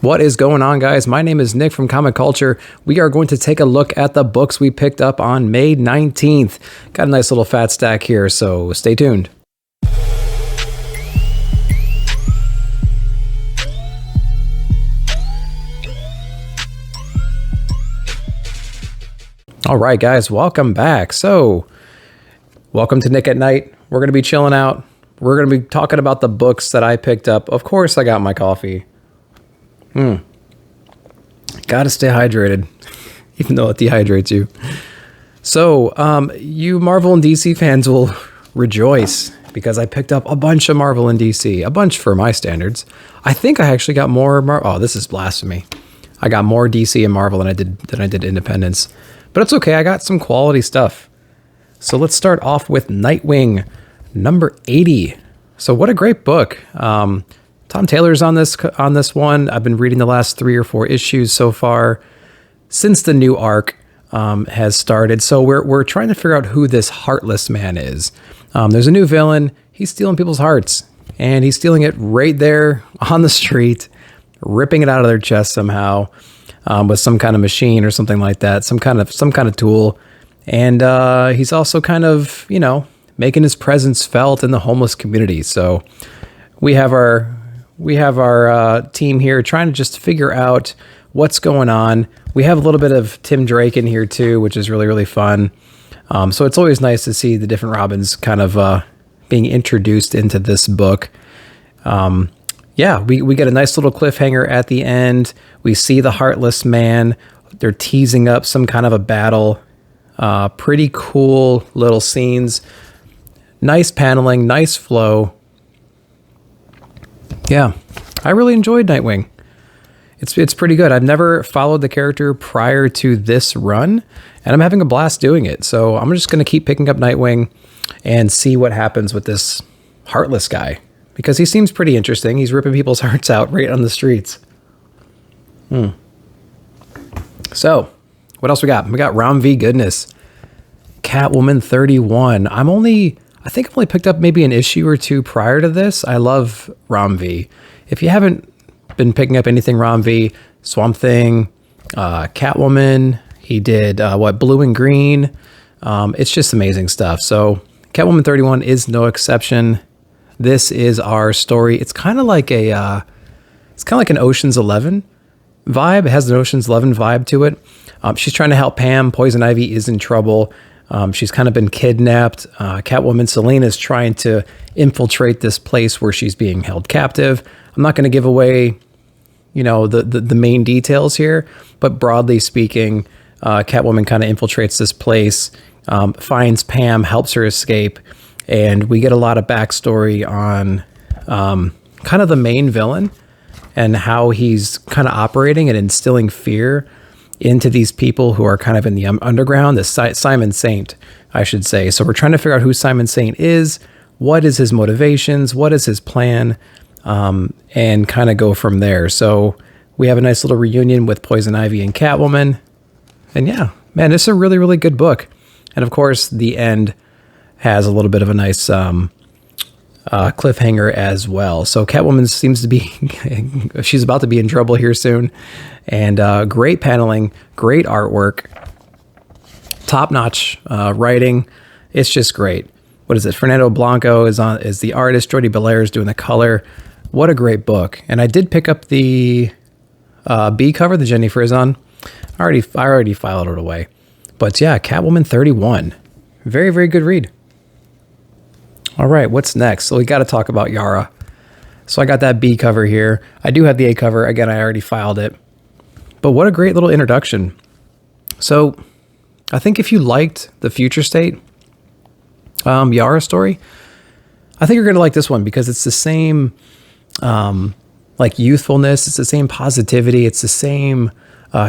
What is going on, guys? My name is Nick from Comic Culture. We are going to take a look at the books we picked up on May 19th. Got a nice little fat stack here, so stay tuned. All right, guys, welcome back. So, welcome to Nick at Night. We're going to be chilling out. We're going to be talking about the books that I picked up. Of course, I got my coffee. Gotta stay hydrated, even though it dehydrates you. So, you Marvel and DC fans will rejoice because I picked up a bunch of Marvel and DC, a bunch for my standards. I think I actually got more. Oh, this is blasphemy! I got more DC and Marvel than I did Independence, but it's okay. I got some quality stuff. So let's start off with Nightwing, number 80. So what a great book. Tom Taylor's on this one. I've been reading the last 3 or 4 issues so far since the new arc has started. So we're trying to figure out who this Heartless Man is. There's a new villain. He's stealing people's hearts, and he's stealing it right there on the street, ripping it out of their chest somehow with some kind of machine or something like that, some kind of tool. And he's also kind of, making his presence felt in the homeless community. So we have our team here trying to just figure out what's going on. We have a little bit of Tim Drake in here too, which is really, really fun. So it's always nice to see the different Robins kind of being introduced into this book. We get a nice little cliffhanger at the end. We see the Heartless Man. They're teasing up some kind of a battle. Pretty cool little scenes. Nice paneling, nice flow. Yeah, I really enjoyed Nightwing. It's pretty good. I've never followed the character prior to this run, and I'm having a blast doing it. So I'm just going to keep picking up Nightwing and see what happens with this Heartless guy, because he seems pretty interesting. He's ripping people's hearts out right on the streets. So, what else we got? We got Ram V Goodness, Catwoman 31. I think I've only picked up maybe an issue or 2 prior to this. I love Ram V. If you haven't been picking up anything Ram V, Swamp Thing, Catwoman, he did Blue and Green. It's just amazing stuff. So Catwoman 31 is no exception. This is our story. It's kind of like an Ocean's 11 vibe. It has an Ocean's 11 vibe to it. She's trying to help Pam. Poison Ivy is in trouble. She's kind of been kidnapped. Catwoman Selena is trying to infiltrate this place where she's being held captive. I'm not going to give away, the main details here, but broadly speaking, Catwoman kind of infiltrates this place, finds Pam, helps her escape, and we get a lot of backstory on kind of the main villain and how he's kind of operating and instilling fear into these people who are kind of in the underground, the Simon Saint, I should say. So we're trying to figure out who Simon Saint is, what is his motivations, what is his plan, and kind of go from there. So we have a nice little reunion with Poison Ivy and Catwoman. And yeah, man, it's a really, really good book. And of course, the end has a little bit of a nice cliffhanger as well. So Catwoman seems to be, she's about to be in trouble here soon. And great paneling, great artwork, top-notch writing. It's just great. What is it? Fernando Blanco is the artist. Jordi Belair is doing the color. What a great book. And I did pick up the B cover, the Jenny Frison. I already filed it away. But yeah, Catwoman 31. Very, very good read. All right, what's next? So we got to talk about Yara. So I got that B cover here. I do have the A cover. Again, I already filed it. But what a great little introduction. So I think if you liked the Future State Yara story, I think you're going to like this one because it's the same youthfulness. It's the same positivity. It's the same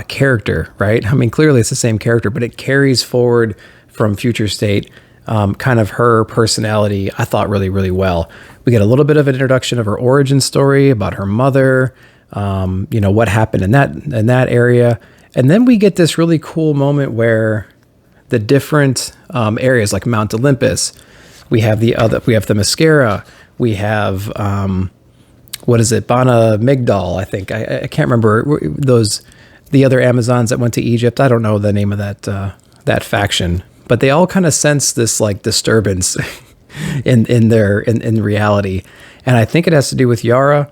character, right? I mean, clearly it's the same character, but it carries forward from Future State kind of her personality, I thought, really, really well. We get a little bit of an introduction of her origin story about her mother, what happened in that area. And then we get this really cool moment where the different areas like Mount Olympus, we have the Mascara, we have what is it? Bana Migdal, I think. I can't remember the other Amazons that went to Egypt. I don't know the name of that faction, but they all kind of sense this like disturbance in reality. And I think it has to do with Yara.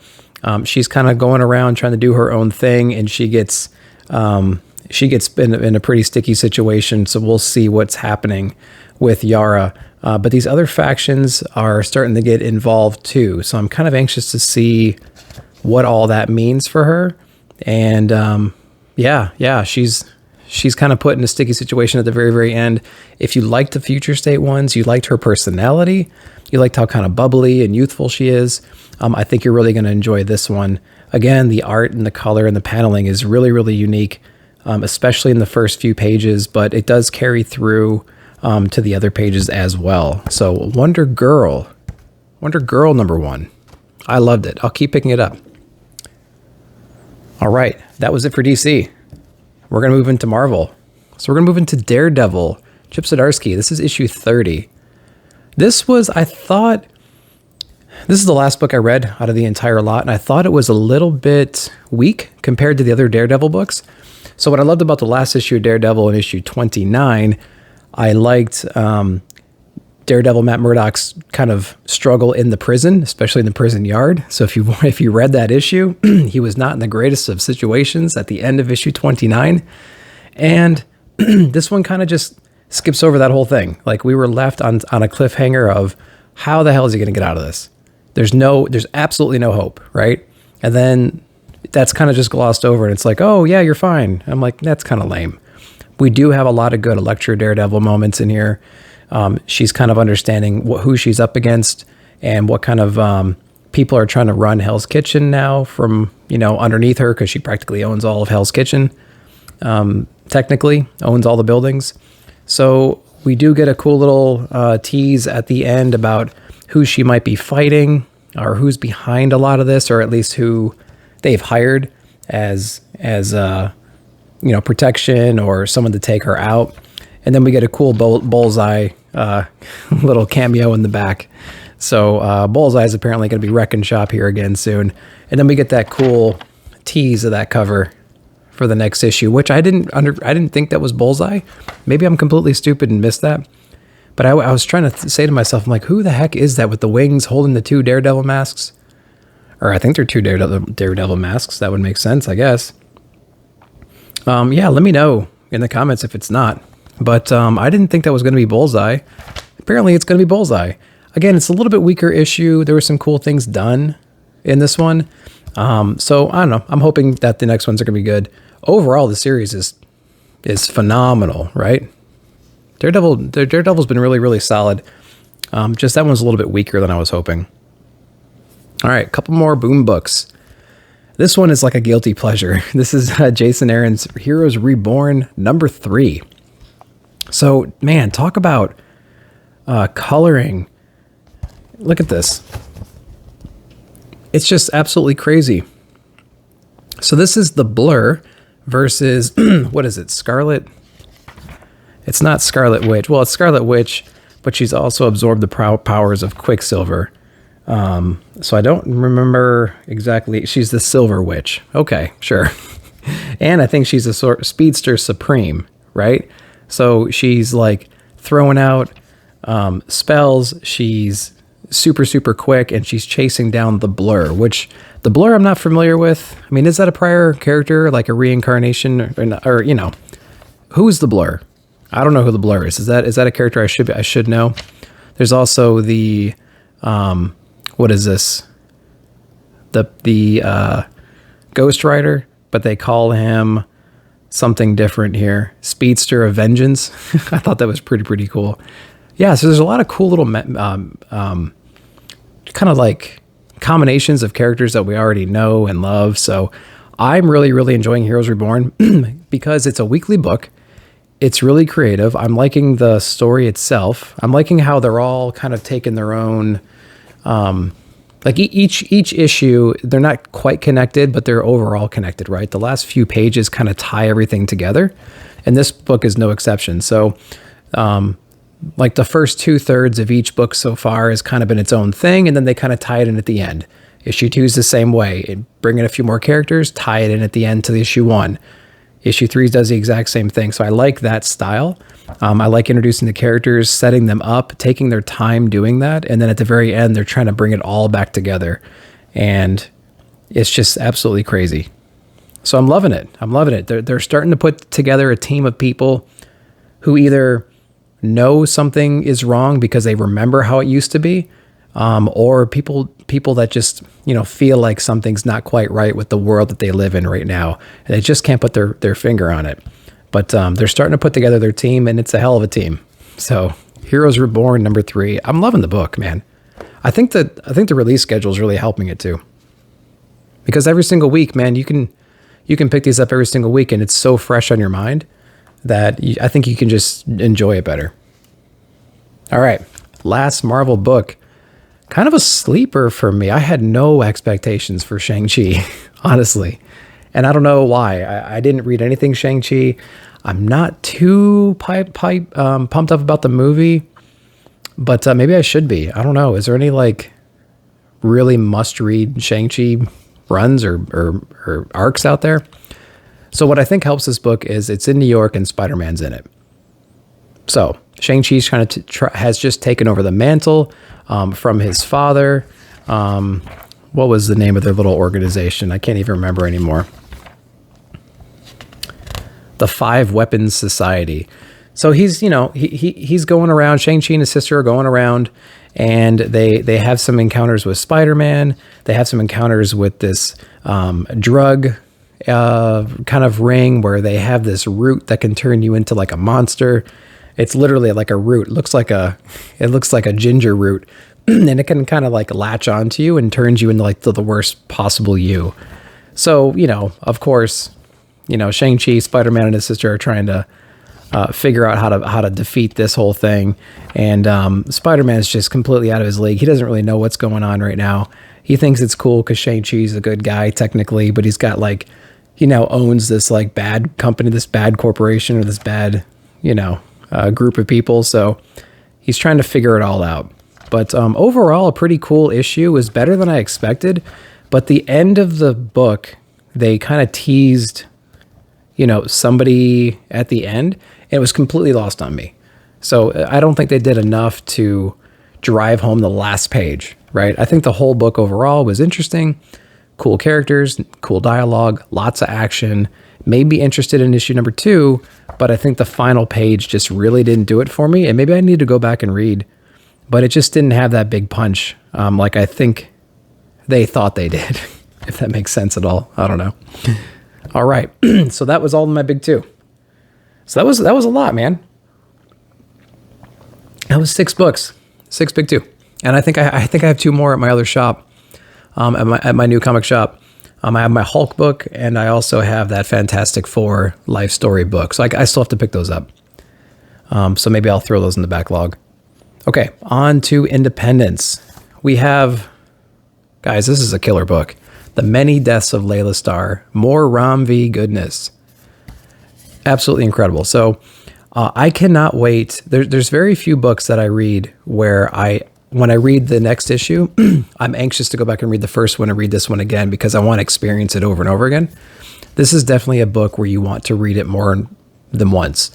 She's kind of going around trying to do her own thing, and she gets in a pretty sticky situation. So we'll see what's happening with Yara. But these other factions are starting to get involved too. So I'm kind of anxious to see what all that means for her. And she's kind of put in a sticky situation at the very, very end. If you liked the Future State ones, you liked her personality, you liked how kind of bubbly and youthful she is, I think you're really going to enjoy this one. Again, the art and the color and the paneling is really, really unique, especially in the first few pages, but it does carry through to the other pages as well. So Wonder Girl #1. I loved it. I'll keep picking it up. All right, that was it for DC. We're going to move into Marvel. So we're going to move into Daredevil, Chip Zdarsky. This is issue 30. This is the last book I read out of the entire lot, and I thought it was a little bit weak compared to the other Daredevil books. So what I loved about the last issue of Daredevil in issue 29, I liked Daredevil Matt Murdock's kind of struggle in the prison, especially in the prison yard. So if you read that issue, he was not in the greatest of situations at the end of issue 29. And this one kind of just skips over that whole thing. Like, we were left on a cliffhanger of how the hell is he going to get out of this? There's absolutely no hope, right? And then that's kind of just glossed over, and it's like, oh yeah, you're fine. I'm like, that's kind of lame. We do have a lot of good Elektra Daredevil moments in here. She's kind of understanding who she's up against and what kind of people are trying to run Hell's Kitchen now from, underneath her, because she practically owns all of Hell's Kitchen. Technically owns all the buildings. So we do get a cool little tease at the end about who she might be fighting, or who's behind a lot of this, or at least who they've hired as protection or someone to take her out. And then we get a cool Bullseye little cameo in the back. So Bullseye is apparently going to be wrecking shop here again soon. And then we get that cool tease of that cover for the next issue, which I didn't think that was Bullseye. Maybe I'm completely stupid and missed that. But I was trying to say to myself, I'm like, who the heck is that with the wings holding the two Daredevil masks? Or I think they're two Daredevil masks. That would make sense, I guess. Yeah, let me know in the comments if it's not. But I didn't think that was going to be Bullseye. Apparently it's going to be Bullseye. Again, it's a little bit weaker issue. There were some cool things done in this one. So I don't know. I'm hoping that the next ones are going to be good. Overall, the series is phenomenal, right? Daredevil's been really, really solid. Just that one's a little bit weaker than I was hoping. All right, a couple more Boom books. This one is like a guilty pleasure. This is Jason Aaron's Heroes Reborn #3. So, man, talk about coloring. Look at this. It's just absolutely crazy. So this is the Blur versus, what is it, Scarlet? It's not Scarlet Witch. Well, it's Scarlet Witch, but she's also absorbed the powers of Quicksilver. So I don't remember exactly. She's the Silver Witch. Okay, sure. And I think she's a sort of Speedster Supreme, right? So she's like throwing out spells. She's super, super quick, and she's chasing down the Blur, which the Blur I'm not familiar with. I mean, is that a prior character, like a reincarnation, or who's the Blur? I don't know who the Blur is. Is that a character I should know? There's also the what is this? The Ghost Rider, but they call him something different here. Speedster of Vengeance. I thought that was pretty cool. Yeah, so there's a lot of cool little kind of like combinations of characters that we already know and love. So I'm really, really enjoying Heroes Reborn because it's a weekly book. It's really creative. I'm liking the story itself. I'm liking how they're all kind of taking their own, like each issue, they're not quite connected, but they're overall connected, right? The last few pages kind of tie everything together, and this book is no exception. So, like the first 2/3 of each book so far has kind of been its own thing, and then they kind of tie it in at the end. Issue 2 is the same way. Bring in a few more characters, tie it in at the end to the issue 1. Issue 3 does the exact same thing. So I like that style. I like introducing the characters, setting them up, taking their time doing that. And then at the very end, they're trying to bring it all back together. And it's just absolutely crazy. So I'm loving it. I'm loving it. They're starting to put together a team of people who either know something is wrong because they remember how it used to be, or people that just, feel like something's not quite right with the world that they live in right now. And they just can't put their finger on it. But they're starting to put together their team, and it's a hell of a team. So Heroes Reborn #3. I'm loving the book, man. I think the release schedule is really helping it too. Because every single week, man, you can pick these up every single week, and it's so fresh on your mind that I think you can just enjoy it better. All right, last Marvel book. Kind of a sleeper for me. I had no expectations for Shang Chi, honestly. And I don't know why. I didn't read anything Shang Chi. I'm not too pumped up about the movie, but maybe I should be. I don't know. Is there any really must-read Shang Chi runs or arcs out there? So what I think helps this book is it's in New York and Spider-Man's in it. So Shang-Chi's has just taken over the mantle from his father. What was the name of their little organization? I can't even remember anymore. The Five Weapons Society. So he's he's going around. Shang-Chi and his sister are going around, and they have some encounters with Spider-Man. They have some encounters with this drug kind of ring where they have this root that can turn you into like a monster. It's literally like a root. It looks like a ginger root, and it can kind of like latch onto you and turns you into like the worst possible you. So, of course, Shang-Chi, Spider-Man, and his sister are trying to figure out how to defeat this whole thing. And Spider-Man is just completely out of his league. He doesn't really know what's going on right now. He thinks it's cool because Shang-Chi's a good guy technically, but he's got he now owns this bad company, this bad corporation, or this bad, group of people. So he's trying to figure it all out. But overall, a pretty cool issue. It was better than I expected. But the end of the book, they kind of teased, somebody at the end. And it was completely lost on me. So I don't think they did enough to drive home the last page, right? I think the whole book overall was interesting. Cool characters, cool dialogue, lots of action. Maybe interested in issue #2, but I think the final page just really didn't do it for me. And maybe I need to go back and read, but it just didn't have that big punch like I think they thought they did, if that makes sense at all. I don't know. All right. So that was all in my big 2. So that was a lot, man. That was 6 books, 6 big 2. And I think I have 2 more at my other shop, at my new comic shop. I have my Hulk book, and I also have that Fantastic Four life story book. So I still have to pick those up. So maybe I'll throw those in the backlog. Okay, on to Independence. We have, guys, this is a killer book. The Many Deaths of Layla Starr. More Ram V goodness. Absolutely incredible. So I cannot wait. There's very few books that I read where when I read the next issue, I'm anxious to go back and read the first one and read this one again because I want to experience it over and over again. This is definitely a book where you want to read it more than once.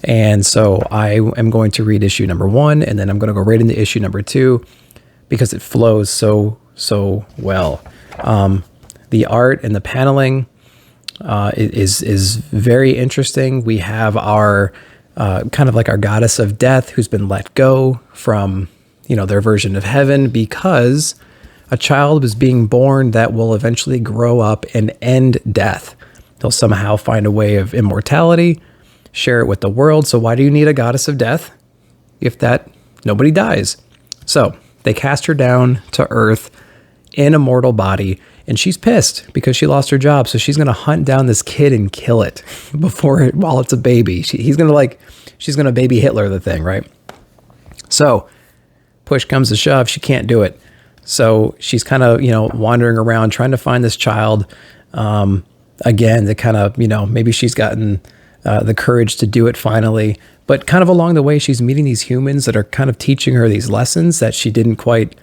And so I am going to read issue #1, and then I'm going to go right into issue #2 because it flows so well. The art and the paneling is very interesting. We have our kind of like our goddess of death who's been let go from their version of heaven because a child was being born that will eventually grow up and end death. They'll somehow find a way of immortality, share it with the world. So why do you need a goddess of death if nobody dies? So they cast her down to Earth in a mortal body, and she's pissed because she lost her job. So she's going to hunt down this kid and kill it while it's a baby. She's going to baby Hitler the thing, right? So push comes to shove, she can't do it. So she's kind of, wandering around trying to find this child again to kind of, maybe she's gotten the courage to do it finally. But kind of along the way, she's meeting these humans that are kind of teaching her these lessons that she didn't quite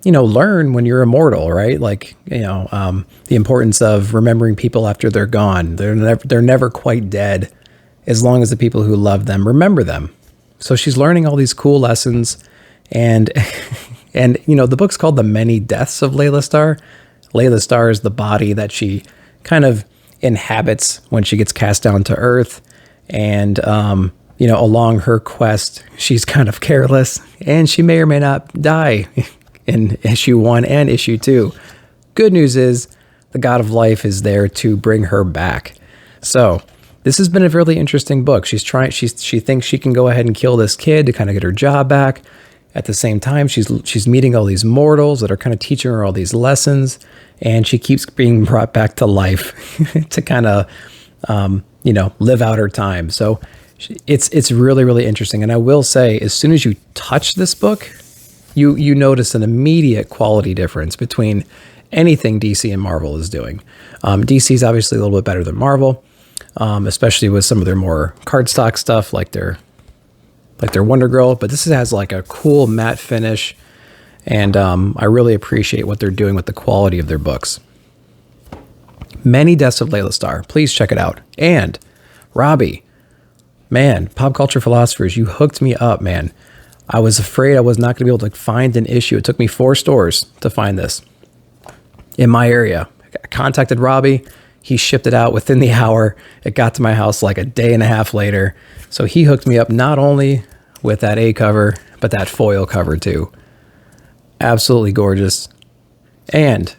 learn when you're immortal, right? Like, the importance of remembering people after they're gone. They're never quite dead as long as the people who love them remember them. So she's learning all these cool lessons, and the book's called The Many Deaths of Layla Starr. Layla Starr is the body that she kind of inhabits when she gets cast down to Earth, and along her quest, she's kind of careless, and she may or may not die in issue 1 and issue 2. Good news is the God of Life is there to bring her back. So this has been a really interesting book. She thinks she can go ahead and kill this kid to kind of get her job back. At the same time, she's meeting all these mortals that are kind of teaching her all these lessons, and she keeps being brought back to life to kind of live out her time. So it's really, really interesting. And I will say, as soon as you touch this book, you notice an immediate quality difference between anything DC and Marvel is doing. DC is obviously a little bit better than Marvel, especially with some of their more cardstock stuff, like their Wonder Girl. But this has like a cool matte finish, and I really appreciate what they're doing with the quality of their books. Many Deaths of Layla Starr. Please check it out. And Robbie, man, Pop Culture Philosophers, you hooked me up, man. I was afraid I was not going to be able to find an issue. It took me 4 stores to find this in my area. I contacted Robbie. He shipped it out within the hour. It got to my house like a day and a half later. So he hooked me up not only with that A cover, but that foil cover too. Absolutely gorgeous. And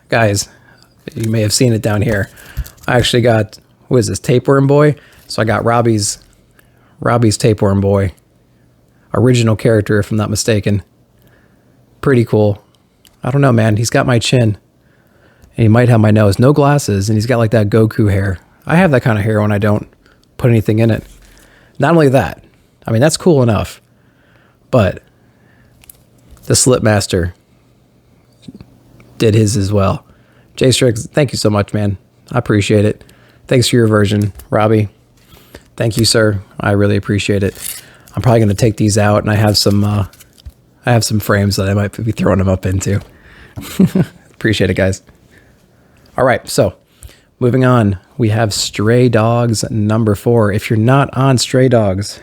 guys, you may have seen it down here. I actually got, what is this, Tapeworm Boy? So I got Robbie's Tapeworm Boy. Original character, if I'm not mistaken. Pretty cool. I don't know, man. He's got my chin. And he might have my nose. No glasses. And he's got like that Goku hair. I have that kind of hair when I don't put anything in it. Not only that. I mean, that's cool enough. But the Slipmaster did his as well. Jay Strix, thank you so much, man. I appreciate it. Thanks for your version, Robbie. Thank you, sir. I really appreciate it. I'm probably going to take these out, and I have some frames that I might be throwing them up into. Appreciate it, guys. All right, so moving on, we have Stray Dogs number 4. If you're not on Stray Dogs,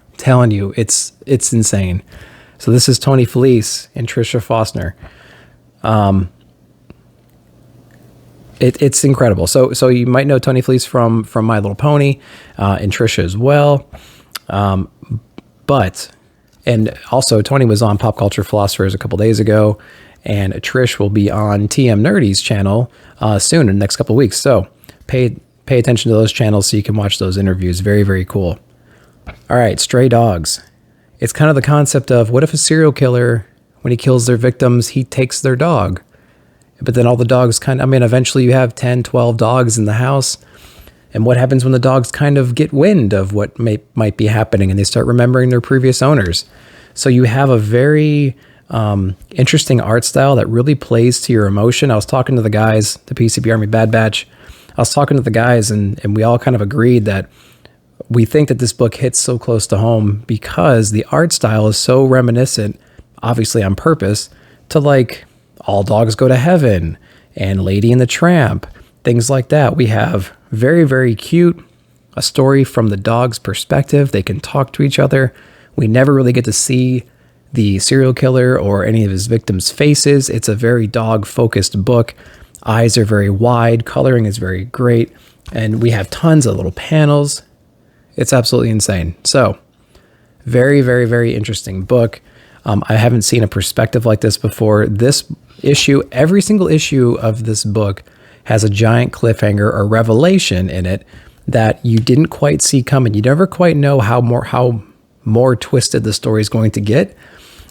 I'm telling you, it's insane. So this is Tony Felice and Tricia Foster. It's incredible. So you might know Tony Felice from My Little Pony, and Tricia as well. And also Tony was on Pop Culture Philosophers a couple days ago, and Trish will be on TM Nerdy's channel soon in the next couple of weeks. So pay attention to those channels so you can watch those interviews. Very, very cool. All right, Stray Dogs. It's kind of the concept of, what if a serial killer, when he kills their victims, he takes their dog? But then all the dogs eventually you have 10, 12 dogs in the house. And what happens when the dogs kind of get wind of what might be happening and they start remembering their previous owners? So you have a very interesting art style that really plays to your emotion. I was talking to the guys, the PCB Army Bad Batch. I was talking to the guys, and we all kind of agreed that we think that this book hits so close to home because the art style is so reminiscent, obviously on purpose, to like All Dogs Go to Heaven and Lady and the Tramp, things like that. We have very, very cute, a story from the dog's perspective. They can talk to each other. We never really get to see the serial killer or any of his victims' faces. It's a very dog-focused book. Eyes are very wide. Coloring is very great. And we have tons of little panels. It's absolutely insane. So, very, very, very interesting book. I haven't seen a perspective like this before. This issue, every single issue of this book has a giant cliffhanger or revelation in it that you didn't quite see coming. You never quite know how more twisted the story is going to get.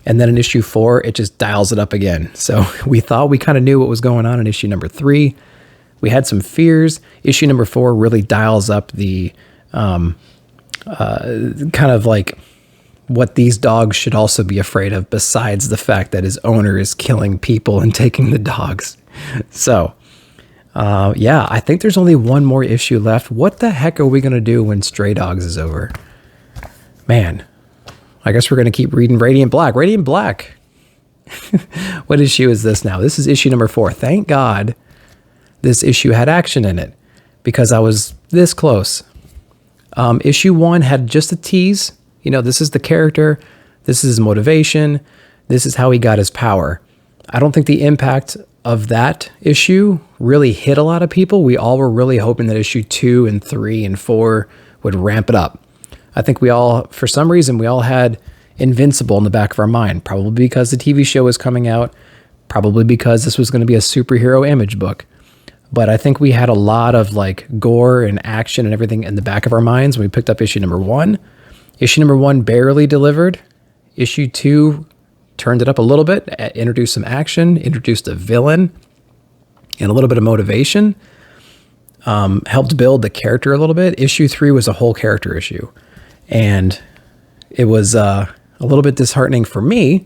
And then in issue 4, it just dials it up again. So we thought we kind of knew what was going on in issue number 3. We had some fears. Issue number 4 really dials up the kind of like what these dogs should also be afraid of, besides the fact that his owner is killing people and taking the dogs. So yeah, I think there's only one more issue left. What the heck are we going to do when Stray Dogs is over? Man, I guess we're going to keep reading Radiant Black. Radiant Black. What issue is this now? This is issue number 4. Thank God this issue had action in it because I was this close. Issue 1 had just a tease. You know, this is the character. This is his motivation. This is how he got his power. I don't think the impact of that issue really hit a lot of people. We all were really hoping that issue 2 and 3 and 4 would ramp it up. I think we all, for some reason, we all had Invincible in the back of our mind, probably because the TV show was coming out, probably because this was going to be a superhero image book. But I think we had a lot of like gore and action and everything in the back of our minds when we picked up issue number 1. Issue number 1 barely delivered. Issue 2 turned it up a little bit, introduced some action, introduced a villain, and a little bit of motivation. Helped build the character a little bit. Issue 3 was a whole character issue. And it was a little bit disheartening for me,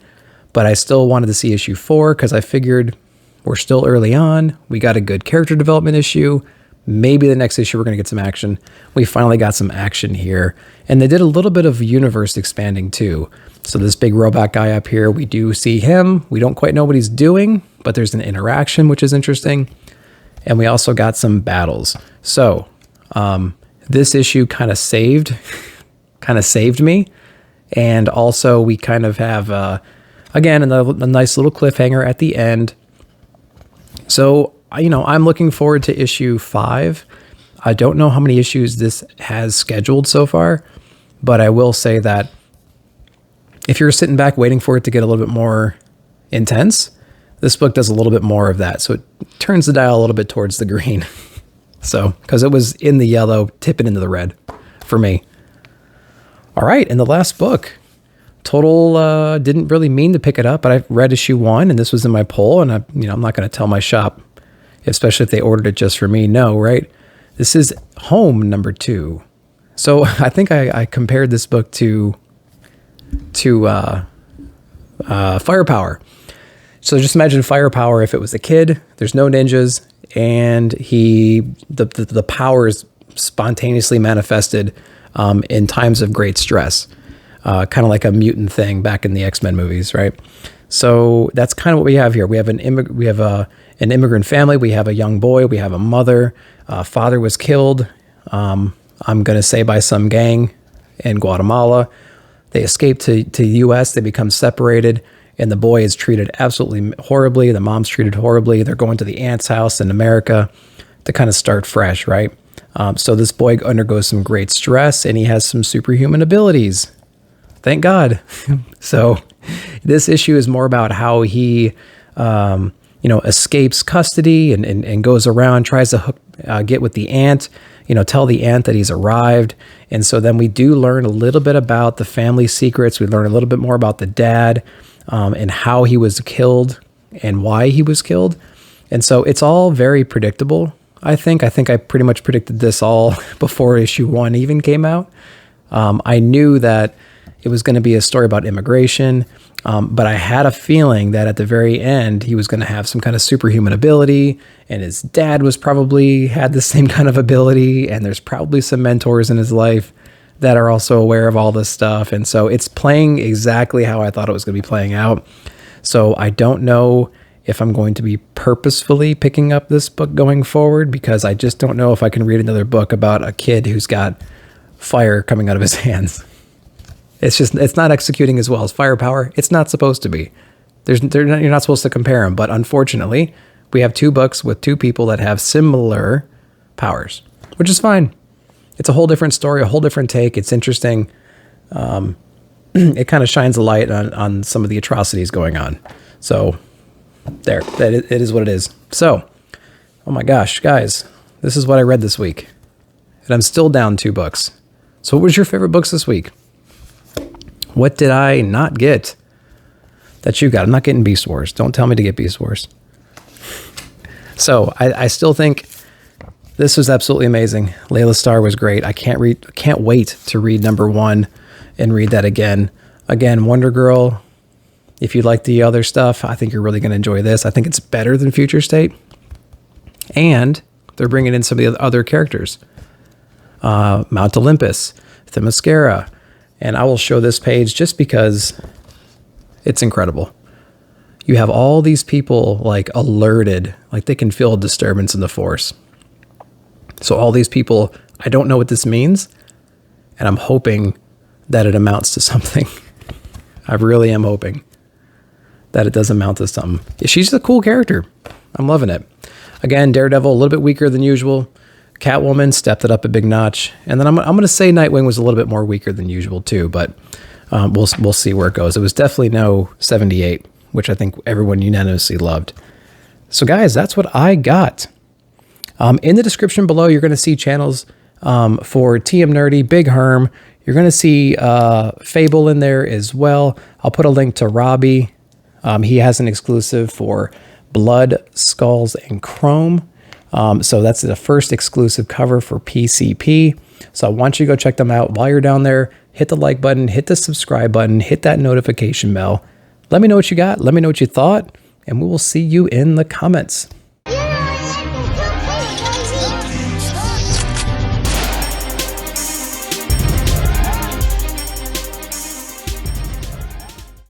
but I still wanted to see issue 4 because I figured we're still early on. We got a good character development issue. Maybe the next issue we're going to get some action. We finally got some action here. And they did a little bit of universe expanding too. So this big robot guy up here, we do see him. We don't quite know what he's doing, but there's an interaction, which is interesting. And we also got some battles. So this issue kind of saved me. And also we kind of have, again, a nice little cliffhanger at the end. So, you know, I'm looking forward to issue 5. I don't know how many issues this has scheduled so far, but I will say that if you're sitting back waiting for it to get a little bit more intense, this book does a little bit more of that. So it turns the dial a little bit towards the green. So, because it was in the yellow, tipping into the red for me. All right, and the last book. Total didn't really mean to pick it up, but I read issue 1, and this was in my poll, and I'm not going to tell my shop, especially if they ordered it just for me. No, right? This is Home number 2. So I think I compared this book to Firepower. So just imagine Firepower if it was a kid. There's no ninjas, and the power is spontaneously manifested in times of great stress. Kind of like a mutant thing back in the X-Men movies, right? So that's kind of what we have here. We have an immigrant family. We have a young boy. We have a mother. Father was killed. I'm going to say by some gang in Guatemala. They escape to the U.S. They become separated, and the boy is treated absolutely horribly. The mom's treated horribly. They're going to the aunt's house in America to kind of start fresh, right? So this boy undergoes some great stress, and he has some superhuman abilities. Thank God. So this issue is more about how he, escapes custody and goes around, tries to get with the aunt, tell the aunt that he's arrived. And so then we do learn a little bit about the family secrets. We learn a little bit more about the dad and how he was killed and why he was killed. And so it's all very predictable. I think I pretty much predicted this all before issue 1 even came out. I knew that it was going to be a story about immigration, but I had a feeling that at the very end, he was going to have some kind of superhuman ability, and his dad was probably had the same kind of ability, and there's probably some mentors in his life that are also aware of all this stuff. And so it's playing exactly how I thought it was going to be playing out. So I don't know if I'm going to be purposefully picking up this book going forward, because I just don't know if I can read another book about a kid who's got fire coming out of his hands. It's not executing as well as Firepower. It's not supposed to be. You're not supposed to compare them. But unfortunately, we have 2 books with 2 people that have similar powers, which is fine. It's a whole different story, a whole different take. It's interesting. It kind of shines a light on some of the atrocities going on. So it is what it is. So, oh my gosh, guys, this is what I read this week. And I'm still down 2 books. So what was your favorite books this week? What did I not get that you got? I'm not getting Beast Wars. Don't tell me to get Beast Wars. So I still think this was absolutely amazing. Layla Starr was great. I can't wait to read number 1 and read that again. Again, Wonder Girl. If you like the other stuff, I think you're really going to enjoy this. I think it's better than Future State. And they're bringing in some of the other characters. Mount Olympus, Themyscira. And I will show this page just because it's incredible. you have all these people like alerted, like they can feel a disturbance in the force. So all these people, I don't know what this means, and I'm hoping that it amounts to something. I really am hoping that it does amount to something. She's a cool character. I'm loving it. Again, Daredevil, a little bit weaker than usual. Catwoman stepped it up a big notch. And then I'm going to say Nightwing was a little bit more weaker than usual too, but we'll see where it goes. It was definitely no 78, which I think everyone unanimously loved. So guys, that's what I got. In the description below, you're going to see channels for TM Nerdy, Big Herm. You're going to see Phable in there as well. I'll put a link to Robbie. He has an exclusive for Blood, Skulls, and Chrome. So that's the first exclusive cover for PCP. So I want you to go check them out. While you're down there, hit the like button, hit the subscribe button, hit that notification bell. Let me know what you got. Let me know what you thought, and we will see you in the comments.